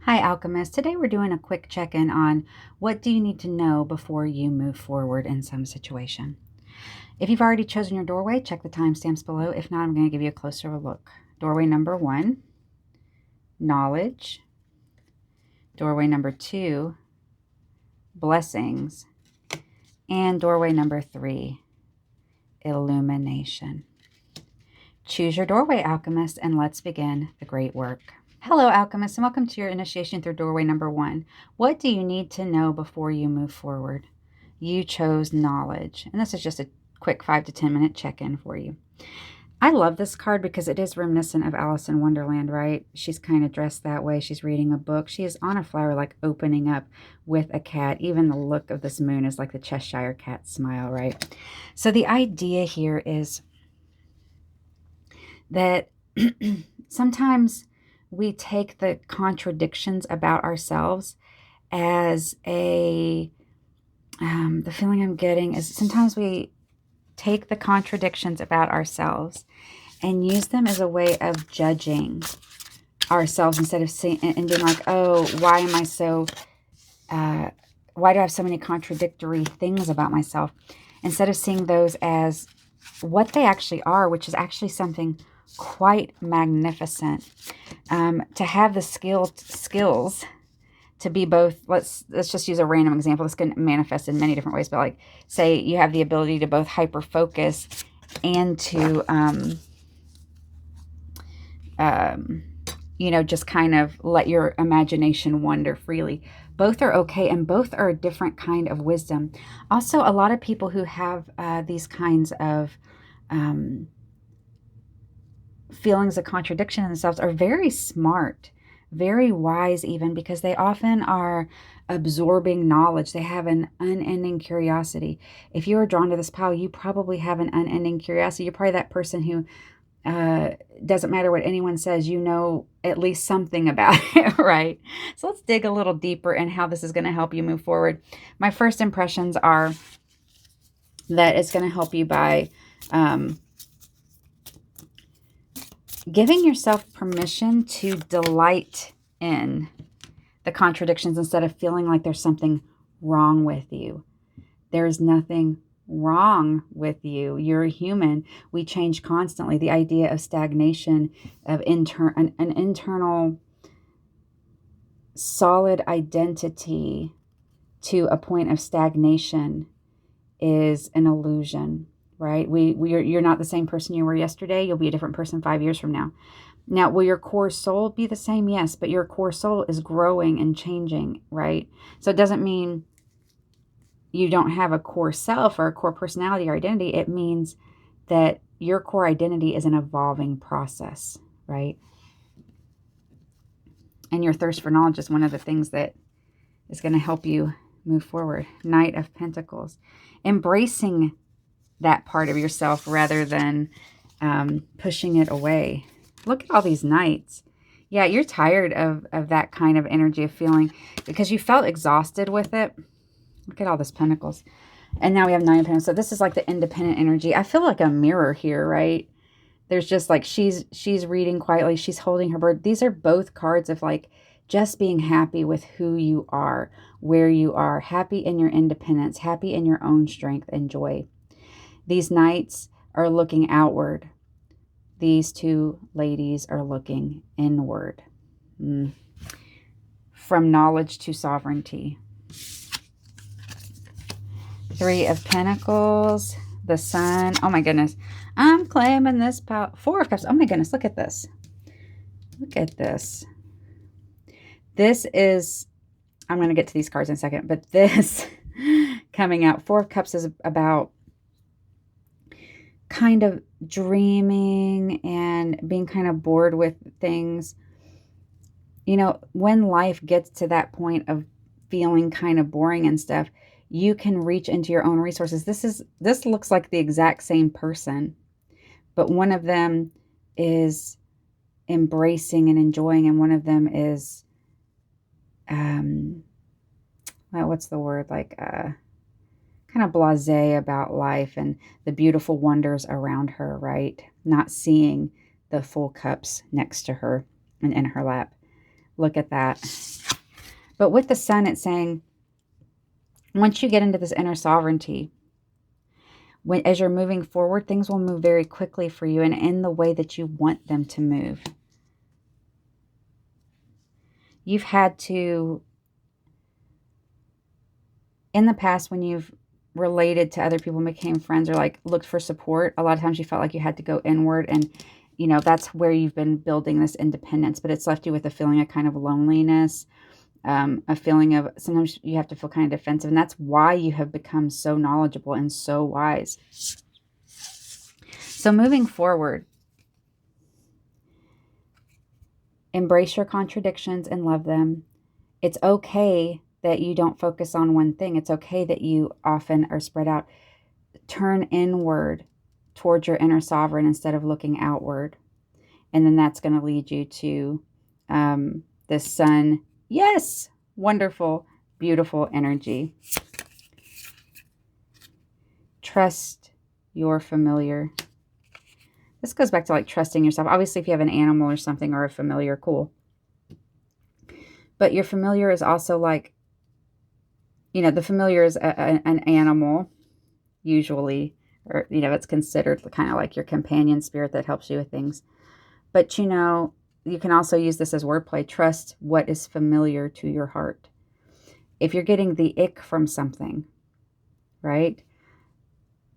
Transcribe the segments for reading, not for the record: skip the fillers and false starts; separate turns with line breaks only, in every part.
Hi, Alchemist. Today we're doing a quick check-in on what do you need to know before you move forward in some situation. If you've already chosen your doorway, check the timestamps below. If not, I'm going to give you a closer look. Doorway number 1, knowledge. Doorway number 2, blessings. And doorway number 3, illumination. Choose your doorway, Alchemist, and let's begin the great work. Hello, Alchemist, and welcome to your initiation through doorway number 1. What do you need to know before you move forward? You chose knowledge, and this is just a quick 5 to 10 minute check-in for you. I love this card because it is reminiscent of Alice in Wonderland, right? She's kind of dressed that way. She's reading a book. She is on a flower, like opening up with a cat. Even the look of this moon is like the Cheshire cat smile, right? So the idea here is that sometimes we take the contradictions about ourselves as the feeling I'm getting is sometimes we take the contradictions about ourselves and use them as a way of judging ourselves instead of seeing and being like, oh, why am I so, why do I have so many contradictory things about myself? Instead of seeing those as what they actually are, which is actually something quite magnificent. To have the skills to be both, let's just use a random example. This can manifest in many different ways, but like say you have the ability to both hyper focus and to just kind of let your imagination wander freely. Both are okay, and both are a different kind of wisdom. Also, a lot of people who have these kinds of feelings of contradiction in themselves are very smart, very wise even, because they often are absorbing knowledge. They have an unending curiosity. If you are drawn to this pile, you probably have an unending curiosity. You're probably that person who doesn't matter what anyone says, you know at least something about it, right? So let's dig a little deeper in how this is going to help you move forward. My first impressions are that it's going to help you by giving yourself permission to delight in the contradictions instead of feeling like there's something wrong with you. There's nothing wrong with you. You're a human. We change constantly. The idea of stagnation, of an internal solid identity to a point of stagnation is an illusion. Right? You're not the same person you were yesterday. You'll be a different person 5 years from now. Now, will your core soul be the same? Yes, but your core soul is growing and changing, right? So it doesn't mean you don't have a core self or a core personality or identity. It means that your core identity is an evolving process, right? And your thirst for knowledge is one of the things that is going to help you move forward. Knight of Pentacles. Embracing that part of yourself rather than pushing it away. Look at all these knights. Yeah, you're tired of that kind of energy of feeling because you felt exhausted with it. Look at all this pentacles. And now we have 9 of pentacles. So this is like the independent energy. I feel like a mirror here, right? There's just like she's reading quietly. She's holding her bird. These are both cards of like just being happy with who you are, where you are, happy in your independence, happy in your own strength and joy. These knights are looking outward. These two ladies are looking inward. From knowledge to sovereignty. 3 of Pentacles. The Sun. Oh my goodness. I'm claiming this power. 4 of Cups. Oh my goodness. Look at this. Look at this. This is, I'm going to get to these cards in a second, but this coming out. 4 of Cups is about kind of dreaming and being kind of bored with things. You know, when life gets to that point of feeling kind of boring and stuff, you can reach into your own resources. This looks like the exact same person, but one of them is embracing and enjoying, and one of them is what's the word, like kind of blasé about life and the beautiful wonders around her, right? Not seeing the full cups next to her and in her lap. look at that. But with the Sun, it's saying, once you get into this inner sovereignty, as you're moving forward, things will move very quickly for you and in the way that you want them to move. You've had to, in the past, when you've related to other people, became friends, or like looked for support, a lot of times you felt like you had to go inward, and you know, that's where you've been building this independence, but it's left you with a feeling of kind of loneliness, a feeling of, sometimes you have to feel kind of defensive, and that's why you have become so knowledgeable and so wise. So moving forward, embrace your contradictions and love them. It's okay that you don't focus on one thing. It's okay that you often are spread out. Turn inward towards your inner sovereign instead of looking outward. And then that's going to lead you to the Sun. Yes, wonderful, beautiful energy. Trust your familiar. This goes back to like trusting yourself. Obviously, if you have an animal or something, or a familiar, cool. But your familiar is also like, you know, the familiar is an animal, usually, or, you know, it's considered kind of like your companion spirit that helps you with things. But, you know, you can also use this as wordplay. Trust what is familiar to your heart. If you're getting the ick from something, right?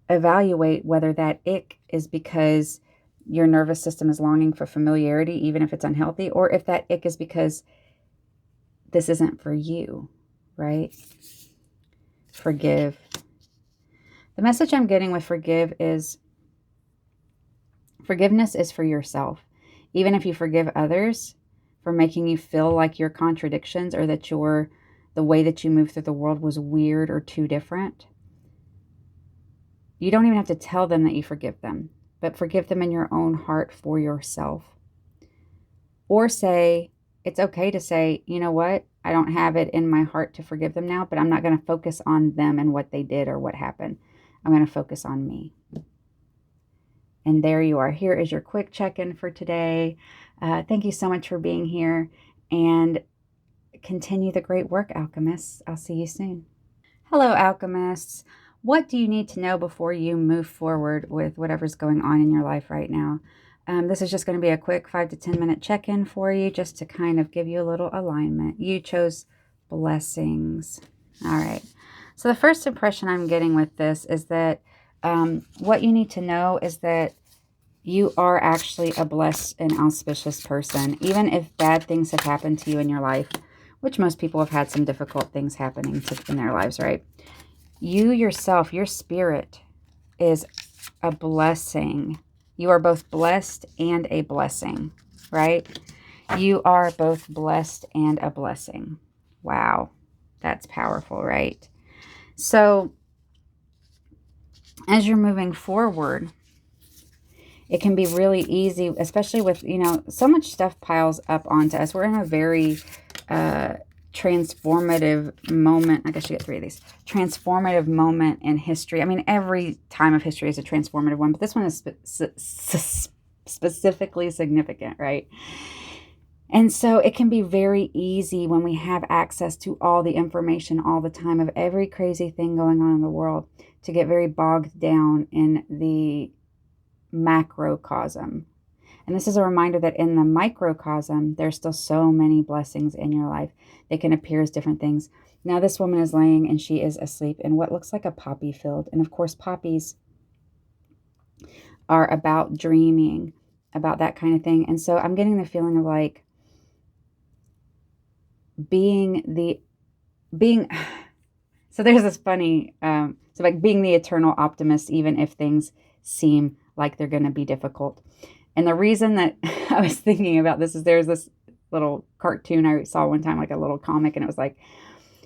Evaluate whether that ick is because your nervous system is longing for familiarity, even if it's unhealthy, or if that ick is because this isn't for you, right? Forgive. The message I'm getting with forgive is forgiveness is for yourself. Even if you forgive others for making you feel like your contradictions, or that the way that you move through the world was weird or too different, you don't even have to tell them that you forgive them, but forgive them in your own heart for yourself. Or say, it's okay to say, you know what? I don't have it in my heart to forgive them now, but I'm not going to focus on them and what they did or what happened. I'm going to focus on me. And there you are. Here is your quick check-in for today. Thank you so much for being here, and continue the great work, alchemists. I'll see you soon. Hello, alchemists. What do you need to know before you move forward with whatever's going on in your life right now? This is just going to be a quick 5 to 10 minute check-in for you, just to kind of give you a little alignment. You chose blessings. All right. So the first impression I'm getting with this is that what you need to know is that you are actually a blessed and auspicious person. Even if bad things have happened to you in your life, which most people have had some difficult things happening in their lives, right? You yourself, your spirit, is a blessing. You are both blessed and a blessing, right? You are both blessed and a blessing. Wow, that's powerful, right? So as you're moving forward, it can be really easy, especially with, you know, so much stuff piles up onto us. We're in a very transformative moment. I guess you get 3 of these. Transformative moment in history. I mean, every time of history is a transformative one, but this one is specifically significant, right? And so it can be very easy when we have access to all the information all the time of every crazy thing going on in the world to get very bogged down in the macrocosm. And this is a reminder that in the microcosm, there's still so many blessings in your life. They can appear as different things. Now this woman is laying and she is asleep in what looks like a poppy field. And of course, poppies are about dreaming, about that kind of thing. And so I'm getting the feeling of like so there's this funny, so like being the eternal optimist, even if things seem like they're going to be difficult. And the reason that I was thinking about this is there's this little cartoon I saw one time, like a little comic, and it was like,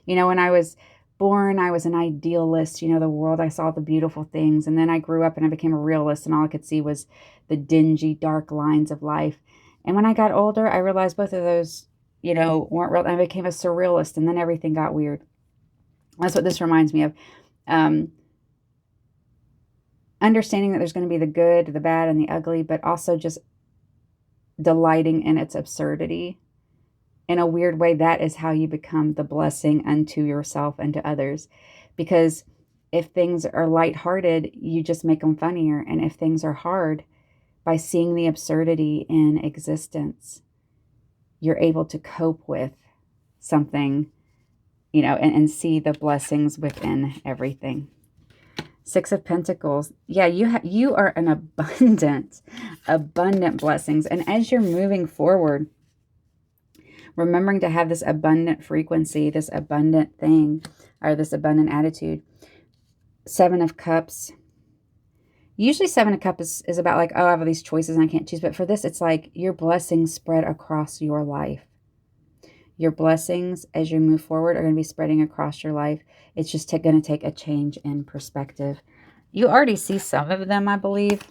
you know, when I was born, I was an idealist, you know, the world, I saw the beautiful things. And then I grew up and I became a realist, and all I could see was the dingy, dark lines of life. And when I got older, I realized both of those, you know, weren't real. I became a surrealist, and then everything got weird. That's what this reminds me of. Understanding that there's going to be the good, the bad, and the ugly, but also just delighting in its absurdity. in a weird way, that is how you become the blessing unto yourself and to others. Because if things are lighthearted, you just make them funnier. And if things are hard, by seeing the absurdity in existence, you're able to cope with something, and see the blessings within everything. Six of Pentacles. Yeah, you are an abundant blessings. And as you're moving forward, remembering to have this abundant frequency, this abundant thing, or this abundant attitude. Seven of Cups. Usually Seven of Cups is about like, oh, I have all these choices and I can't choose. But for this, it's like your blessings spread across your life. Your blessings as you move forward are going to be spreading across your life. It's just going to take a change in perspective. You already see some of them, I believe.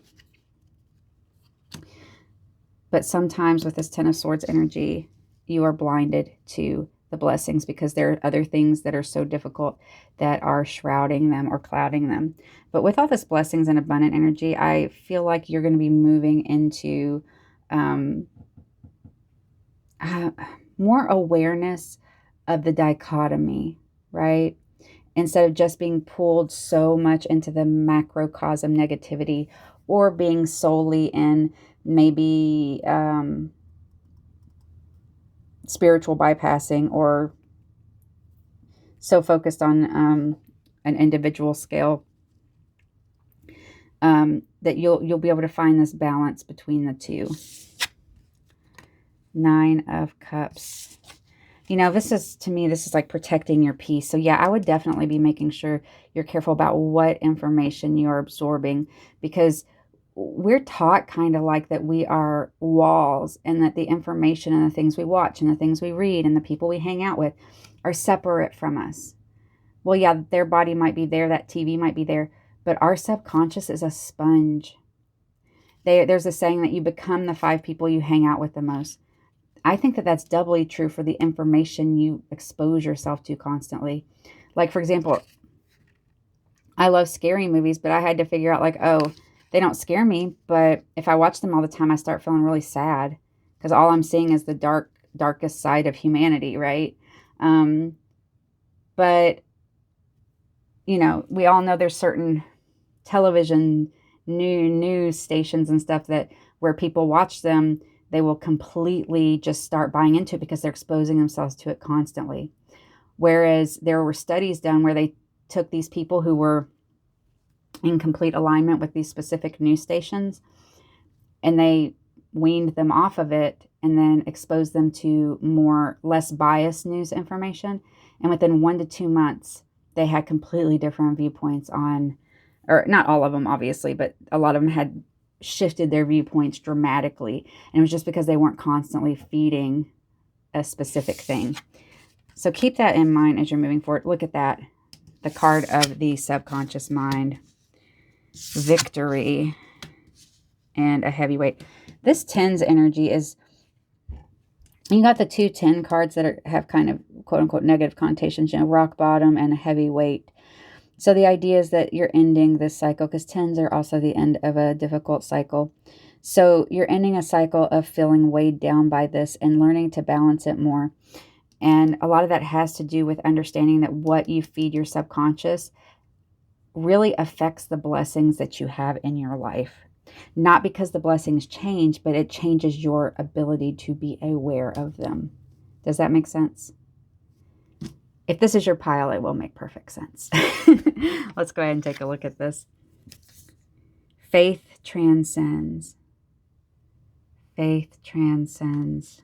But sometimes with this Ten of Swords energy, you are blinded to the blessings because there are other things that are so difficult that are shrouding them or clouding them. But with all this blessings and abundant energy, I feel like you're going to be moving into more awareness of the dichotomy, right? Instead of just being pulled so much into the macrocosm negativity or being solely in maybe spiritual bypassing or so focused on an individual scale that you'll be able to find this balance between the two. Nine of Cups. This is like protecting your peace. So yeah, I would definitely be making sure you're careful about what information you're absorbing, because we're taught kind of like that we are walls and that the information and the things we watch and the things we read and the people we hang out with are separate from us. Well, yeah, their body might be there, that TV might be there, but our subconscious is a sponge. There's a saying that you become the 5 people you hang out with the most. I think that that's doubly true for the information you expose yourself to constantly. Like, for example, I love scary movies, but I had to figure out like, oh, they don't scare me. But if I watch them all the time, I start feeling really sad because all I'm seeing is the darkest side of humanity, right? But, we all know there's certain television news stations and stuff that where people watch them, they will completely just start buying into it because they're exposing themselves to it constantly. Whereas there were studies done where they took these people who were in complete alignment with these specific news stations and they weaned them off of it and then exposed them to less biased news information. And within 1 to 2 months, they had completely different viewpoints on, or not all of them, obviously, but a lot of them had shifted their viewpoints dramatically. And it was just because they weren't constantly feeding a specific thing. So keep that in mind as you're moving forward. Look at that. The card of the subconscious mind. Victory. And a heavyweight. This 10's energy is, you got the 2 10 cards that have kind of quote unquote negative connotations, rock bottom and a heavyweight. So the idea is that you're ending this cycle because 10s are also the end of a difficult cycle. So you're ending a cycle of feeling weighed down by this and learning to balance it more. And a lot of that has to do with understanding that what you feed your subconscious really affects the blessings that you have in your life. Not because the blessings change, but it changes your ability to be aware of them. Does that make sense? If this is your pile, it will make perfect sense. Let's go ahead and take a look at this. Faith transcends. Faith transcends.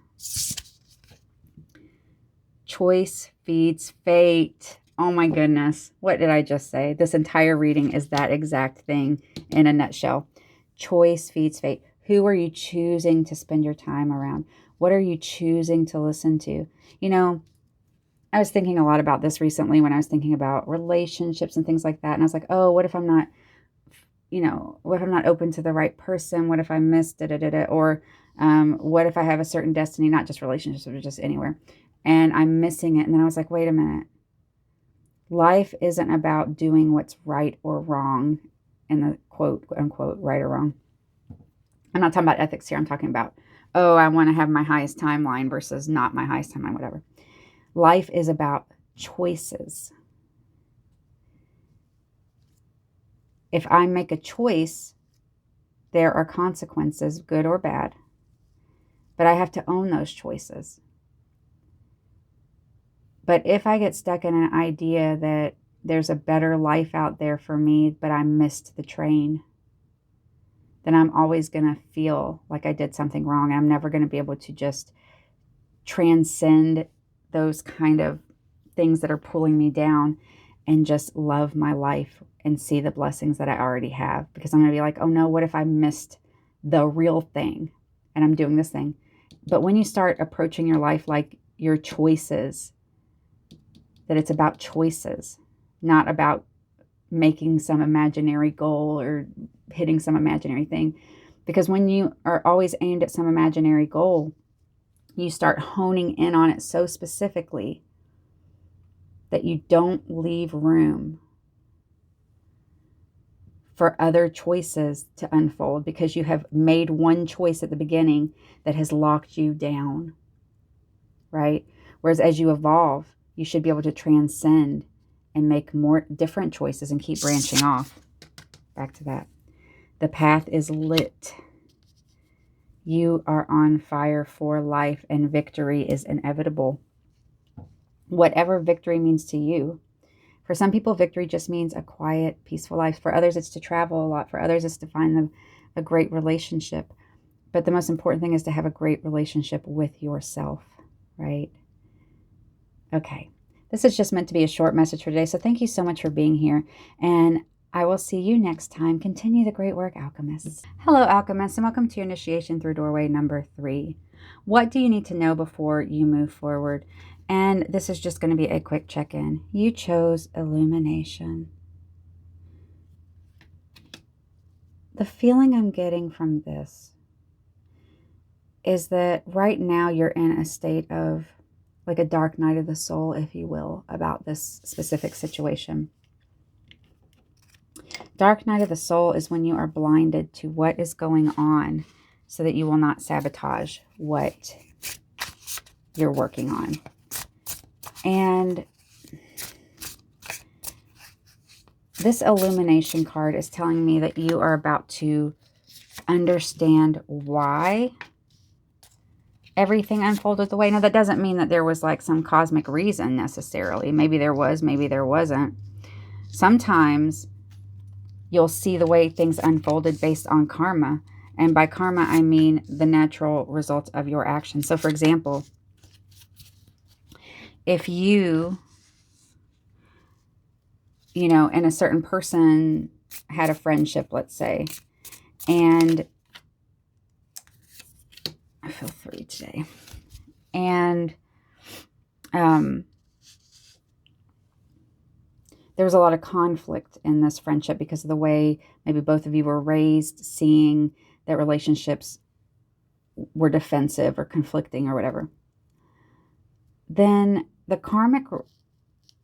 Choice feeds fate. Oh my goodness. What did I just say? This entire reading is that exact thing in a nutshell. Choice feeds fate. Who are you choosing to spend your time around? What are you choosing to listen to? I was thinking a lot about this recently when I was thinking about relationships and things like that. And I was like, oh, what if I'm not, what if I'm not open to the right person? What if I miss da-da-da-da? Or what if I have a certain destiny, not just relationships, but just anywhere, and I'm missing it? And then I was like, wait a minute. Life isn't about doing what's right or wrong in the quote unquote right or wrong. I'm not talking about ethics here. I'm talking about oh, I want to have my highest timeline versus not my highest timeline, whatever. Life is about choices. If I make a choice, there are consequences, good or bad, but I have to own those choices. But if I get stuck in an idea that there's a better life out there for me, but I missed the train, then I'm always going to feel like I did something wrong. I'm never going to be able to just transcend those kind of things that are pulling me down and just love my life and see the blessings that I already have. Because I'm going to be like, oh no, what if I missed the real thing and I'm doing this thing? But when you start approaching your life like your choices, that it's about choices, not about making some imaginary goal or hitting some imaginary thing. Because when you are always aimed at some imaginary goal, you start honing in on it so specifically that you don't leave room for other choices to unfold, because you have made one choice at the beginning that has locked you down, right? Whereas as you evolve, you should be able to transcend and make more different choices and keep branching off. Back to that. The path is lit. You are on fire for life, and victory is inevitable. Whatever victory means to you. For some people, victory just means a quiet, peaceful life. For others, it's to travel a lot. For others, it's to find a great relationship. But the most important thing is to have a great relationship with yourself, right? Okay. This is just meant to be a short message for today. So thank you so much for being here. And I will see you next time. Continue the great work, Alchemists. Hello, Alchemists, and welcome to your initiation through doorway number 3. What do you need to know before you move forward? And this is just going to be a quick check-in. You chose Illumination. The feeling I'm getting from this is that right now you're in a state of like a dark night of the soul, if you will, about this specific situation. Dark night of the soul is when you are blinded to what is going on so that you will not sabotage what you're working on. And this Illumination card is telling me that you are about to understand why everything unfolded the way. Now, that doesn't mean that there was like some cosmic reason necessarily. Maybe there was, maybe there wasn't. Sometimes you'll see the way things unfolded based on karma. And by karma, I mean the natural results of your actions. So, for example, if you know, and a certain person had a friendship, let's say, and I feel 3 today, and there was a lot of conflict in this friendship because of the way maybe both of you were raised, seeing that relationships were defensive or conflicting or whatever. Then the karmic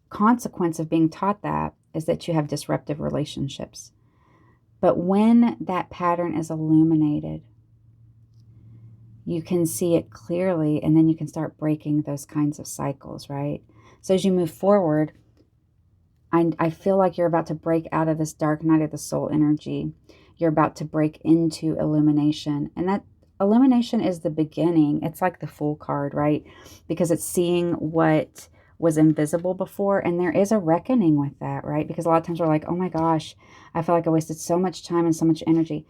consequence of being taught that is that you have disruptive relationships. But when that pattern is illuminated, you can see it clearly, and then you can start breaking those kinds of cycles, right? So as you move forward, I feel like you're about to break out of this dark night of the soul energy. You're about to break into illumination. And that illumination is the beginning. It's like the Fool card, right? Because it's seeing what was invisible before. And there is a reckoning with that, right? Because a lot of times we're like, oh my gosh, I feel like I wasted so much time and so much energy.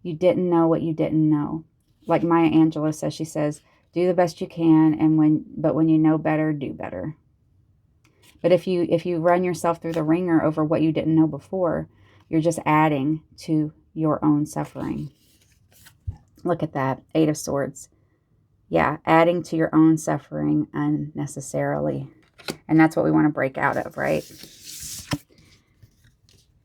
You didn't know what you didn't know. Like Maya Angelou says, she says, do the best you can, but when you know better, do better. But if you run yourself through the ringer over what you didn't know before, you're just adding to your own suffering. Look at that, 8 of Swords. Yeah, adding to your own suffering unnecessarily. And that's what we want to break out of, right?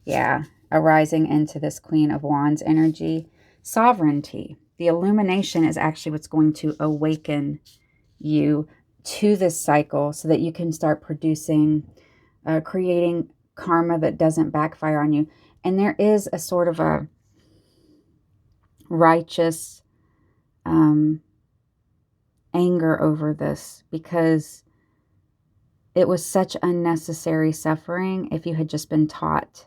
Yeah, arising into this Queen of Wands energy. Sovereignty. The illumination is actually what's going to awaken you to this cycle so that you can start producing, creating karma that doesn't backfire on you. And there is a sort of a righteous anger over this, because it was such unnecessary suffering if you had just been taught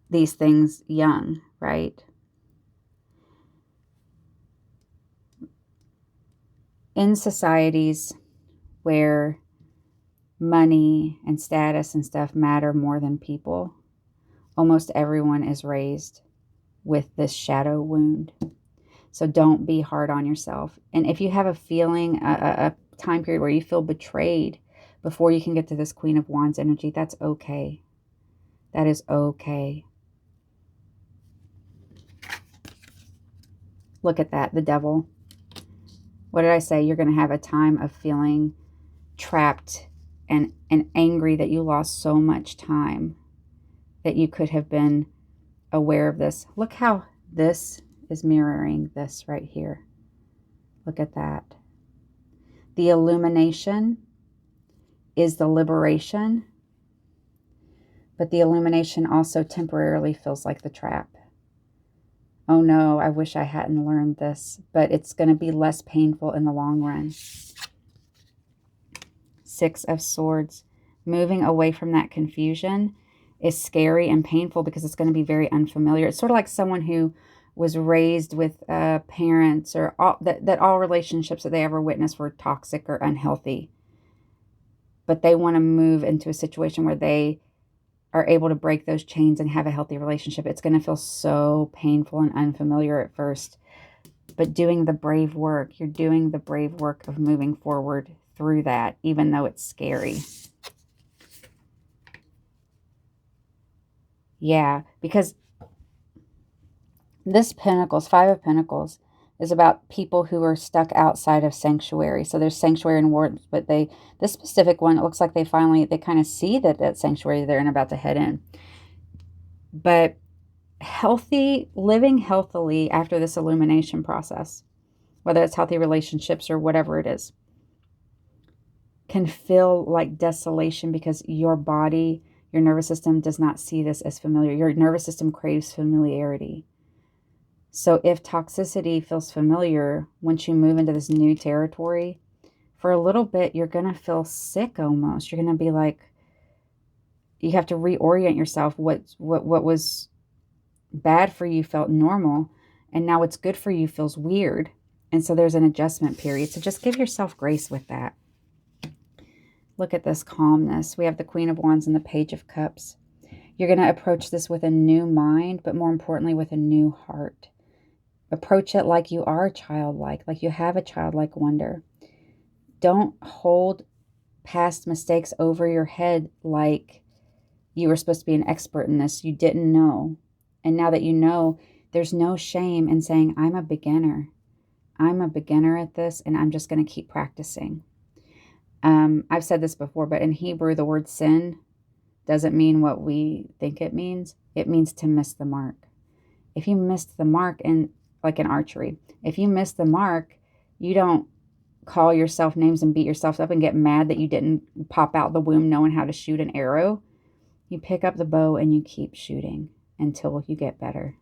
these things young, right? In societies where money and status and stuff matter more than people, almost everyone is raised with this shadow wound. So don't be hard on yourself. And if you have a feeling, a time period where you feel betrayed before you can get to this Queen of Wands energy, that's okay. That is okay. Look at that, the Devil. What did I say? You're going to have a time of feeling trapped and angry that you lost so much time, that you could have been aware of this. Look how this is mirroring this right here. Look at that. The illumination is the liberation, but the illumination also temporarily feels like the trap. Oh no, I wish I hadn't learned this, but it's going to be less painful in the long run. Six of Swords. Moving away from that confusion is scary and painful because it's going to be very unfamiliar. It's sort of like someone who was raised with parents, or that all relationships that they ever witnessed were toxic or unhealthy. But they want to move into a situation where they are able to break those chains and have a healthy relationship. It's going to feel so painful and unfamiliar at first. But doing the brave work, you're doing the brave work of moving forward through that, even though it's scary. Yeah, because this Pentacles, Five of Pentacles, is about people who are stuck outside of sanctuary. So there's sanctuary and wards, but this specific one, it looks like they kind of see that sanctuary they're about to head in. But living healthily after this illumination process, whether it's healthy relationships or whatever it is, can feel like desolation because your body, your nervous system does not see this as familiar. Your nervous system craves familiarity. So if toxicity feels familiar, once you move into this new territory, for a little bit, you're going to feel sick almost. You're going to be like, you have to reorient yourself. What was bad for you felt normal, and now what's good for you feels weird. And so there's an adjustment period. So just give yourself grace with that. Look at this calmness. We have the Queen of Wands and the Page of Cups. You're going to approach this with a new mind, but more importantly, with a new heart. Approach it like you are childlike, like you have a childlike wonder. Don't hold past mistakes over your head like you were supposed to be an expert in this. You didn't know. And now that you know, there's no shame in saying, I'm a beginner. I'm a beginner at this, and I'm just going to keep practicing. I've said this before, but in Hebrew, the word sin doesn't mean what we think it means. It means to miss the mark. If you missed the mark, like in archery, if you miss the mark, you don't call yourself names and beat yourself up and get mad that you didn't pop out the womb knowing how to shoot an arrow. You pick up the bow and you keep shooting until you get better.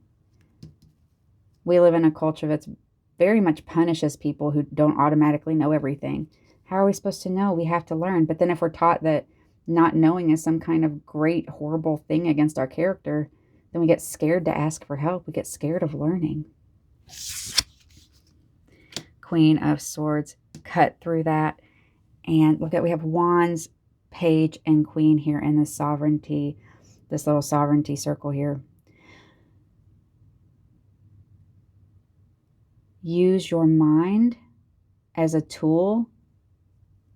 We live in a culture that's very much punishes people who don't automatically know everything. How are we supposed to know? We have to learn. But then if we're taught that not knowing is some kind of great, horrible thing against our character, then we get scared to ask for help. We get scared of learning. Queen of Swords, cut through that. And look at, we have Wands, Page, and Queen here in this sovereignty, this little sovereignty circle here. Use your mind as a tool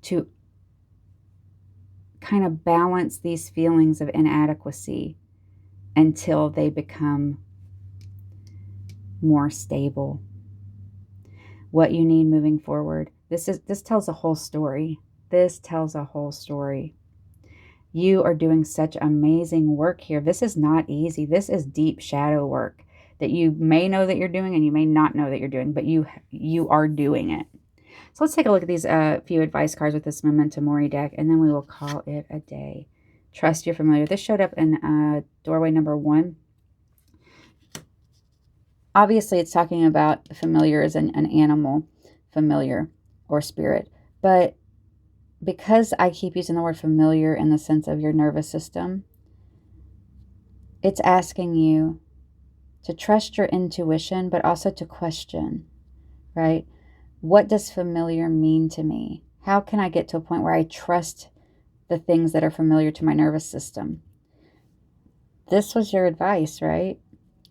to kind of balance these feelings of inadequacy until they become more stable. What you need moving forward. This tells a whole story. This tells a whole story. You are doing such amazing work here. This is not easy. This is deep shadow work that you may know that you're doing and you may not know that you're doing, but you are doing it. So let's take a look at these few advice cards with this Memento Mori deck, and then we will call it a day. Trust you're familiar. This showed up in doorway number 1. Obviously, it's talking about familiar as an animal, familiar or spirit. But because I keep using the word familiar in the sense of your nervous system, it's asking you to trust your intuition, but also to question, right? What does familiar mean to me? How can I get to a point where I trust the things that are familiar to my nervous system? This was your advice, right?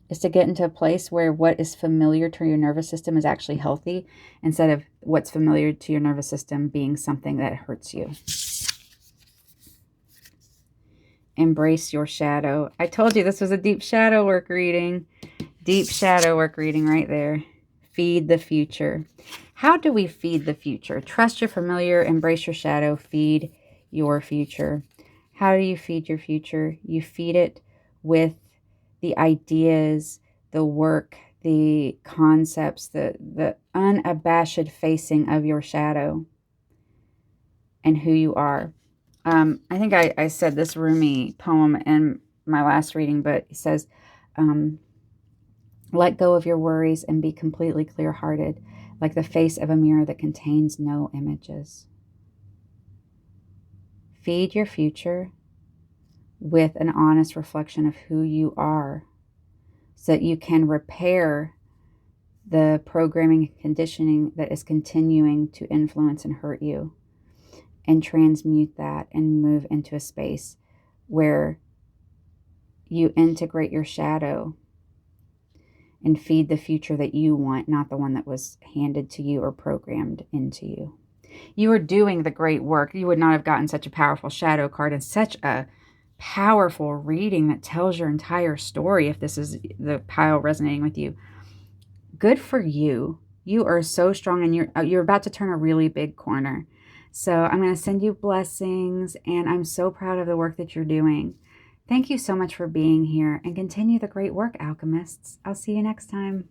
Is to get into a place where what is familiar to your nervous system is actually healthy instead of what's familiar to your nervous system being something that hurts you. Embrace your shadow. I told you this was a deep shadow work reading. Deep shadow work reading right there. Feed the future. How do we feed the future? Trust your familiar, embrace your shadow, feed your future. How do you feed your future? You feed it with the ideas, the work, the concepts, the unabashed facing of your shadow and who you are. I think I said this Rumi poem in my last reading, but it says, let go of your worries and be completely clear-hearted, like the face of a mirror that contains no images. Feed your future with an honest reflection of who you are so that you can repair the programming and conditioning that is continuing to influence and hurt you, and transmute that and move into a space where you integrate your shadow and feed the future that you want, not the one that was handed to you or programmed into you. You are doing the great work. You would not have gotten such a powerful shadow card and such a powerful reading that tells your entire story if this is the pile resonating with you. Good for you. You are so strong, and you're about to turn a really big corner. So I'm going to send you blessings, and I'm so proud of the work that you're doing. Thank you so much for being here, and continue the great work, alchemists. I'll see you next time.